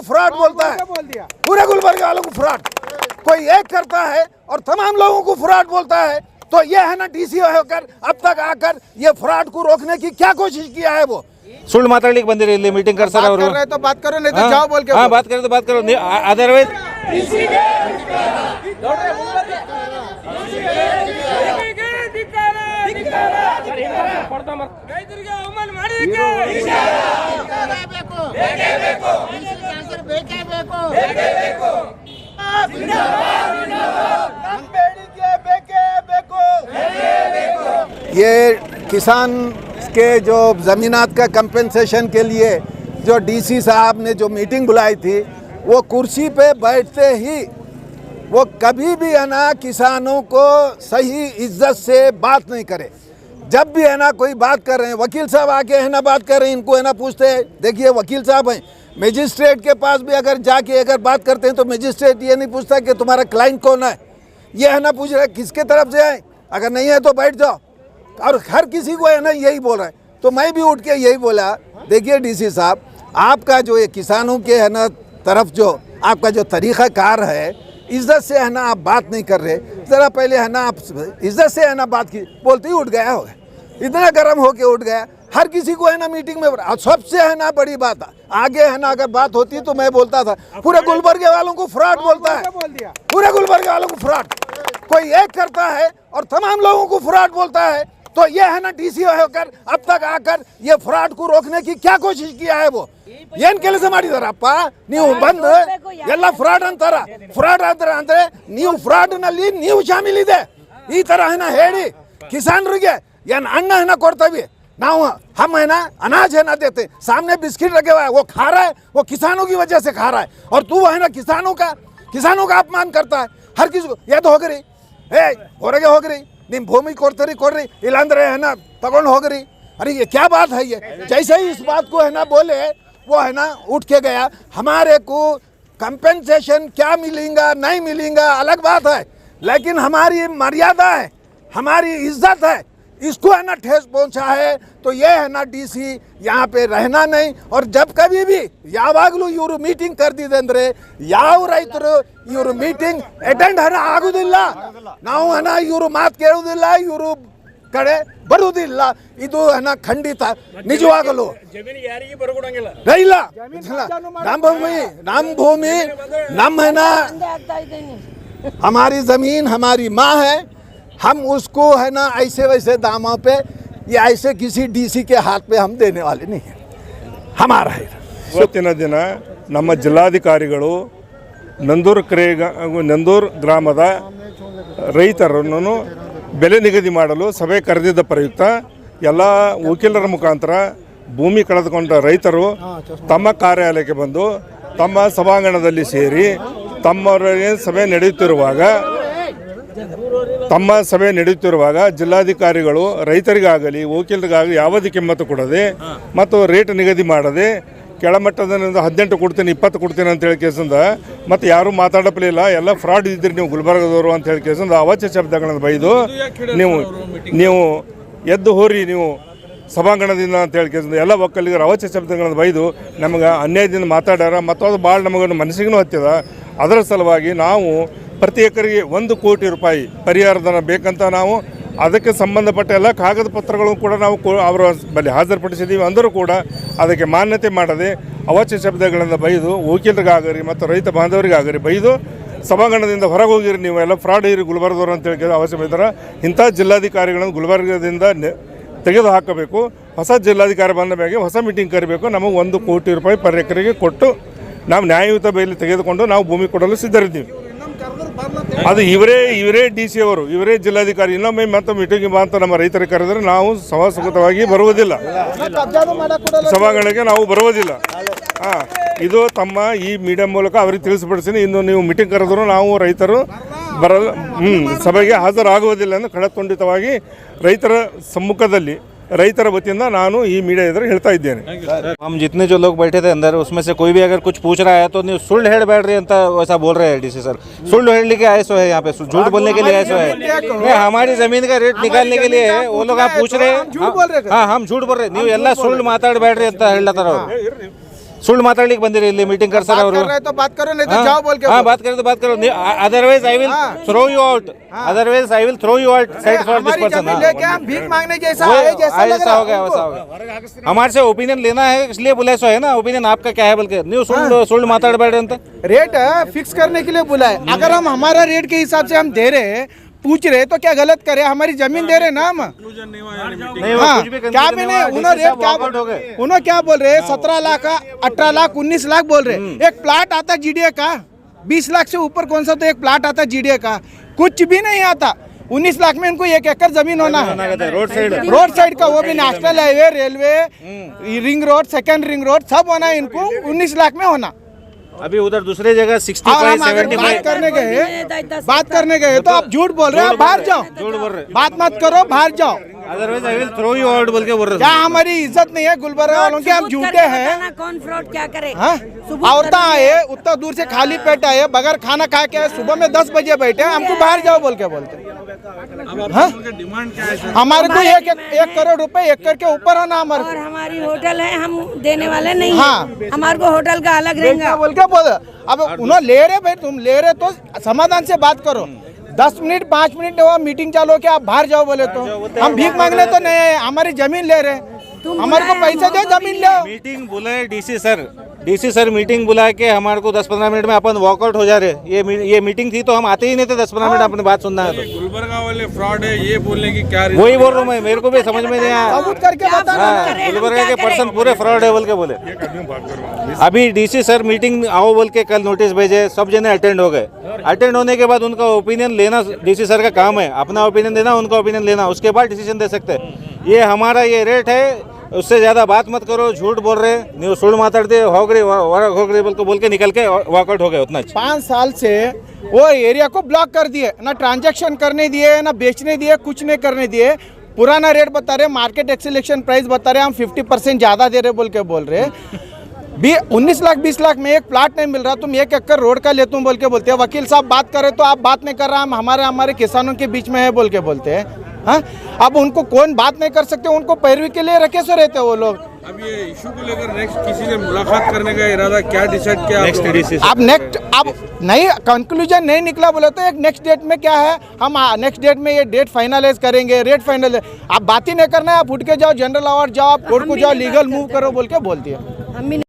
को फ्रॉड बोलता है, पूरे गुलबर्गा वालों को फ्रॉड कोई एक करता है और तमाम लोगों को फ्रॉड बोलता है। तो ये है ना डीसी होकर अब तक आकर ये फ्रॉड को रोकने की क्या कोशिश किया है। वो ಸುಳ್ಳು ಮಾತಾಡ್ಲಿಕ್ಕೆ ಬಂದಿರಿ ಇಲ್ಲಿ ಮೀಟಿಂಗ್ ಕರ್ಸಾರ ಅವರು तो बात करो नहीं तो जाओ बोल के हाँ बात करो तो बात करो अदरवाइज ये किसान के जो ज़मीनात का कंपनसेशन के लिए जो डीसी साहब ने जो मीटिंग बुलाई थी, वो कुर्सी पे बैठते ही वो कभी भी है ना किसानों को सही इज्जत से बात नहीं करे। जब भी है ना कोई बात कर रहे हैं, वकील साहब आके है ना बात कर रहे हैं, इनको है ना पूछते हैं, देखिए वकील साहब हैं, मजिस्ट्रेट के पास भी अगर जाके अगर बात करते हैं तो मजिस्ट्रेट ये नहीं पूछता कि तुम्हारा क्लाइंट कौन है, ये है ना पूछ रहा है किसके तरफ से है, अगर नहीं है तो बैठ जाओ। और हर किसी को है ना यही बोल रहा है। तो मैं भी उठ के यही बोला, देखिए डीसी साहब, आपका जो ये किसानों के है ना तरफ जो आपका जो तरीक़ा कार है, इज्जत से है ना आप बात नहीं कर रहे। ज़रा पहले है ना आप इज्जत से है ना बात की, बोलते ही उठ गया होगा, इतना गर्म होके उठ गया। हर किसी को है ना मीटिंग में सबसे है ना बड़ी बात आगे है ना अगर बात होती तो मैं बोलता था, पूरे गुलबर्गे वालों को फ्रॉड बोलता है, पूरे गुलबर्गे वालों को फ्रॉड कोई एक करता है और तमाम लोगों को फ्रॉड बोलता है। तो ये है ना डीसी होकर अब तक आकर ये फ्रॉड को रोकने की क्या कोशिश किया है। वो ಏನ್ ಕೆಲಸ ಮಾಡಿದಾರಪ್ಪ ನೀವು ಬಂದು ಎಲ್ಲ ಫ್ರಾಡ್ ಅಂತಾರ, ಫ್ರಾಡ್ ಅಂದ್ರೆ ನೀವು ಫ್ರಾಡ್ ನಲ್ಲಿ ನೀವು ಶಾಮಿಲಿದೆ ಈ ತರ है ना ಹೇಳಿ किसानರಿಗೆ ಏನ್ ಅನ್ನ है ना ಕೊಡ್ತೀವಿ ನಾವು, हम है ना अनाज है ना देते, सामने बिस्किट रखे हुआ है वो खा रहा है, वो किसानों की वजह से खा रहा है, और तू है ना किसानों का अपमान करता है। हर किसी को ये तो ಹೋಗ್ರಿ ಹೊರಗೆ ಹೋಗ್ರಿ, ನಿಮ್ಮ ಭೂಮಿ ಕೊಡ್ರಿ ಇಲ್ಲಾಂದ್ರೆ है ना तಗೊಂಡು ಹೋಗ್ರಿ। अरे ये क्या बात है, ये जैसे ही इस बात को है ना बोले वो है ना उठ के गया। हमारे को कंपेंसेशन क्या मिलेगा नहीं मिलेगा अलग बात है, लेकिन हमारी मर्यादा है, हमारी इज्जत है, इसको है ना ठेस पहुंचा है। तो ये है ना डीसी यहाँ पे रहना नहीं। और जब कभी भी ಯಾವಾಗಲೂ ಇವರು ಮೀಟಿಂಗ್ ಕರೆದಿದ್ರೆ ಯಾವ ರೈತರು ಇವರು ಮೀಟಿಂಗ್ ಅಟೆಂಡ್ ಹಣ ಆಗುವುದಿಲ್ಲ, ನಾವು ಹಣ ಇವರು ಮಾತು ಕೇಳುವುದಿಲ್ಲ, ಇವರು ಕಡೆ ಬರುವುದಿಲ್ಲ, ಇದು ಹಣ ಖಂಡಿತ ನಿಜವಾಗಲು ಇಲ್ಲ। ನಮ್ಮ ಭೂಮಿ ನಮ್ಮ है ना, हमारी ज़मीन हमारी माँ है, हम उसको है ना ऐसे वैसे दामों पे या ऐसे किसी डीसी के हाथ पे हम देने वाले नहीं हैं, हमारा है। ಇವತ್ತಿನ ದಿನ ನಮ್ಮ ಜಿಲ್ಲಾಧಿಕಾರಿಗಳು ನಂದೂರು ಗ್ರಾಮದ ರೈತರನ್ನು ಬೆಲೆ ನಿಗದಿ ಮಾಡಲು ಸಭೆ ಕರೆದಿದ್ದ ಪ್ರಯುಕ್ತ ಎಲ್ಲ ವಕೀಲರ ಮುಖಾಂತರ ಭೂಮಿ ಕಳೆದುಕೊಂಡ ರೈತರು ತಮ್ಮ ಕಾರ್ಯಾಲಯಕ್ಕೆ ಬಂದು ತಮ್ಮ ಸಭಾಂಗಣದಲ್ಲಿ ಸೇರಿ ತಮ್ಮ ಸಭೆ ನಡೆಯುತ್ತಿರುವಾಗ ಜಿಲ್ಲಾಧಿಕಾರಿಗಳು ರೈತರಿಗಾಗಲಿ ವಕೀಲರಿಗಾಗಲಿ ಯಾವುದೇ ಕಿಮ್ಮತ್ತು ಕೊಡದೆ ಮತ್ತು ರೇಟ್ ನಿಗದಿ ಮಾಡದೆ ಕೆಳಮಟ್ಟದಿಂದ 18 ಕೊಡ್ತೀನಿ 20 ಕೊಡ್ತೀನಿ ಅಂತ ಹೇಳಿ ಕೇಸಿಂದ ಮತ್ತು ಯಾರೂ ಮಾತಾಡಲಿಲ್ಲ, ಎಲ್ಲ ಫ್ರಾಡ್ ಇದ್ದಿರಿ ನೀವು ಗುಲ್ಬರ್ಗದವರು ಅಂತ ಹೇಳಿ ಕೇಸಿಂದ ಅವಾಚ್ಯ ಶಬ್ದಗಳನ್ನು ಬೈದು ನೀವು ಎದ್ದು ಹೋರಿ ನೀವು ಸಭಾಂಗಣದಿಂದ ಅಂತ ಹೇಳಿ ಕೇಸಿಂದ ಎಲ್ಲ ಒಕ್ಕಲಿಗರು ಅವಾಚ್ಯ ಶಬ್ದಗಳನ್ನು ಬೈದು ನಮಗೆ ಅನ್ಯಾಯದಿಂದ ಮಾತಾಡ್ಯಾರ ಮತ್ತು ಅದು ಭಾಳ ನಮಗನ್ನು ಮನಸ್ಸಿಗೂ ಹತ್ತಿದ। ಅದರ ಸಲುವಾಗಿ ನಾವು ಪ್ರತಿ ಎಕರೆಗೆ 1 ಕೋಟಿ ರೂಪಾಯಿ ಪರಿಹಾರಧನ ಬೇಕಂತ ನಾವು ಅದಕ್ಕೆ ಸಂಬಂಧಪಟ್ಟ ಎಲ್ಲ ಕಾಗದ ಪತ್ರಗಳನ್ನು ಕೂಡ ನಾವು ಅವರ ಬಳಿ ಹಾಜರುಪಡಿಸಿದ್ದೀವಿ। ಅಂದರೂ ಕೂಡ ಅದಕ್ಕೆ ಮಾನ್ಯತೆ ಮಾಡದೆ ಅವಾಚ್ಯ ಶಬ್ದಗಳಿಂದ ಬೈದು ವಕೀಲರಿಗಾಗರಿ ಮತ್ತು ರೈತ ಬಾಂಧವರಿಗಾಗರಿ ಬೈದು ಸಭಾಂಗಣದಿಂದ ಹೊರಗೆ ಹೋಗಿರಿ, ನೀವು ಎಲ್ಲ ಫ್ರಾಡ್ ಇರಿ ಗುಲ್ಬರ್ಗದವರು ಅಂತ ಹೇಳಿ ಅವಶ್ಯ ಬೈದಾರೆ। ಇಂಥ ಜಿಲ್ಲಾಧಿಕಾರಿಗಳನ್ನು ಗುಲ್ಬರ್ಗದಿಂದ ತೆಗೆದು ಹಾಕಬೇಕು, ಹೊಸ ಜಿಲ್ಲಾಧಿಕಾರಿ ಬಂದ ಮೇಲೆ ಹೊಸ ಮೀಟಿಂಗ್ ಕರಿಬೇಕು, ನಮಗೆ 1 ಕೋಟಿ ರೂಪಾಯಿ ಪರ್ ಎಕರೆಗೆ ಕೊಟ್ಟು ನಾವು ನ್ಯಾಯಯುತ ಬೆಲೆ ತೆಗೆದುಕೊಂಡು ನಾವು ಭೂಮಿ ಕೊಡಲು ಸಿದ್ಧರಿದ್ದೀವಿ। ಅದು ಇವರೇ ಡಿ ಸಿ ಅವರು, ಇವರೇ ಜಿಲ್ಲಾಧಿಕಾರಿ ಇನ್ನೊಮ್ಮೆ ಮತ್ತು ಮೀಟಿಂಗ್ ಅಂತ ನಮ್ಮ ರೈತರಿಗೆ ಕರೆದರೆ ನಾವು ಸಹಸುಖವಾಗಿ ಬರುವುದಿಲ್ಲ, ಸಭಾಂಗಣಕ್ಕೆ ನಾವು ಬರುವುದಿಲ್ಲ। ಇದು ತಮ್ಮ ಈ ಮೀಡಿಯಾ ಮೂಲಕ ಅವರಿಗೆ ತಿಳಿಸಿಪಡಿಸಿ, ಇನ್ನು ನೀವು ಮೀಟಿಂಗ್ ಕರೆದರೂ ನಾವು ರೈತರು ಸಭೆಗೆ ಹಾಜರಾಗುವುದಿಲ್ಲ ಎಂದು ಖಡತುಂಡಿತವಾಗಿ ರೈತರ ಸಮ್ಮುಖದಲ್ಲಿ ರೈತರ ವತಿಯಿಂದ ನಾನು ಈ मीडिया इधर ಹೇಳ್ತಾ ಇದ್ದೇನೆ। हम जितने जो लोग बैठे थे अंदर उसमें से कोई भी अगर कुछ पूछ रहा है तो नहीं सुल्ल हेड बैठ रही है वैसा बोल रहे हैं डीसी सर, सुल्ल हेड लेके आए सो है यहाँ पे, झूठ बोलने के लिए आए सो है, नहीं हमारी जमीन का रेट निकालने के लिए है। वो लोग आप पूछ रहे हैं, हाँ हम झूठ बोल रहे, ನೀವು ಎಲ್ಲ ಸುಳ್ಳು ಮಾತಾಡಿ बैठ रहे ಅಂತ ಹೇಳ್ತಾರ। ಸುಳ್ಳು ಮಾತಾಡ್ಲಿಕ್ಕೆ ಬಂದಿರಿ ಇಲ್ಲಿ ಮೀಟಿಂಗ್ ಕರ್ಸರ್ बात ಅವರು कर रहे तो बात करो नहीं तो जाओ बोल के हाँ बोलो। बात करो तो बात करो otherwise I will throw you out otherwise I will throw you outside for this हमारी पर्सन जमीन लेके हम भीख मांगने जैसा है, जैसा लग ऐसा रहा हो गया हमको। वैसा हो गया हमारे से ओपिनियन लेना है इसलिए बुलाए सो है ना ओपिनियन आपका क्या है बोल के नहीं सुल्ल माताड़ಬೇಡಿ ಅಂತ रेट फिक्स करने के लिए बुलाए। अगर हम हमारा रेट के हिसाब से हम दे रहे पूछ रहे तो क्या गलत करे, हमारी जमीन दे रहे ना हम। नहीं वो हाँ, कुछ भी क्या conclusion भी नहीं नहीं, हुआ, उन्होंने DC रेट क्या साहब walkout हो गए उन्होंने क्या बोल रहे 17 लाख 18 लाख 19 लाख बोल रहे। एक प्लाट आता जीडीए का 20 लाख से ऊपर कौन सा तो एक प्लाट आता जीडीए का, कुछ भी नहीं आता। 19 लाख में इनको 1 एकड़ जमीन होना है, रोड साइड का, वो भी national highway, railway, ring road, second ring road सब होना है इनको 19 लाख में होना। अभी उधर दूसरे जगह 65 हम अगर 75 बात करने गए तो आप झूठ बोल रहे हो, आप बाहर जाओ, झूठ बोल रहे बात मत करो, बाहर जाओ। Otherwise I will throw you out बोल के बोल रहे क्या हमारी इज्जत नहीं है गुलबर्गा वालों की, हम झूठे हैं। कौन फ्रॉड क्या करे? हाँ? औरतें आए उतना दूर से खाली पेट आए बगैर खाना खा के आए, सुबह में 10 बजे बैठे, हमको बाहर जाओ बोल के बोलते। हाँ? हमारे को 1 करोड़ रुपए एकड़ के ऊपर होना हमारे और हमारी होटल है, हम देने वाले नहीं हाँ। है। हमारे को होटल का अलग रहेगा। बोल के बोल। अब उन्होंने ले रहे भाई, तुम ले रहे तो समाधान से बात करो। 10 मिनट 5 मिनट वो मीटिंग चालू हो के आप बाहर जाओ बोले तो हम भीख मांगने तो नहीं है, हमारी जमीन ले रहे, हमारे को पैसे दो, जमीन लो। मीटिंग बुलाए डीसी सर मीटिंग बुला के हमारे को 10-15 मिनट में अपन वॉकआउट हो जा रहे। ये मीटिंग थी तो हम आते ही नहीं थे 10-15 मिनट अपनी बात सुनना है तो गुलबर्गा वाले फ्रॉड है ये बोलने की क्या वही बोल रहा हूँ मैं, मेरे को भी समझ में नहीं आया। सबूत करके बता दो। हाँ, गुलबर्गा के पर्सन पूरे फ्रॉड है बोल के बोले। अभी डीसी सर मीटिंग आओ बोल के कल नोटिस भेजे, सब जने अटेंड हो गए। अटेंड होने के बाद उनका ओपिनियन लेना डीसी सर का काम है, अपना ओपिनियन देना, उनका ओपिनियन लेना, उसके बाद डिसीजन दे सकते हैं। ये हमारा ये रेट है, उससे ज़्यादा बात मत करो, झूठ बोल रहे, नहीं सुल माताड़ते होगड़ी बोल के निकल के वॉकआउट हो गए उतना। 5 साल से वो एरिया को ब्लॉक कर दिए, ना ट्रांजैक्शन करने दिए, ना बेचने दिए, कुछ नहीं करने दिए। पुराना रेट बता रहे, मार्केट एक्सेलेशन प्राइस बता रहे, हम 50% ज़्यादा दे रहे बोल के बोल रहे। 19 लाख 20 लाख में एक प्लाट नहीं मिल रहा, तुम 1 एकड़ रोड का लेता हूँ बोल के बोलते हैं। वकील साहब बात करे तो आप बात नहीं कर रहा, हम हमारे किसानों के बीच में है बोल के बोलते हैं। हाँ, अब उनको कौन बात नहीं कर सकते, उनको पैरवी के लिए रखे सो रहते वो लोग। अब ये इशू को लेकर नेक्स्ट किसी से मुलाकात करने का इरादा क्या डिसाइड किया? अब नहीं कंक्लूजन नहीं निकला बोले तो एक नेक्स्ट डेट में क्या है, हम नेक्स्ट डेट में ये डेट फाइनलाइज करेंगे, रेट फाइनल। आप बात ही नहीं करना है, आप उठ के जाओ, जनरल अवार्ड जाओ, आप कोर्ट को जाओ, लीगल मूव करो बोल के बोलती है।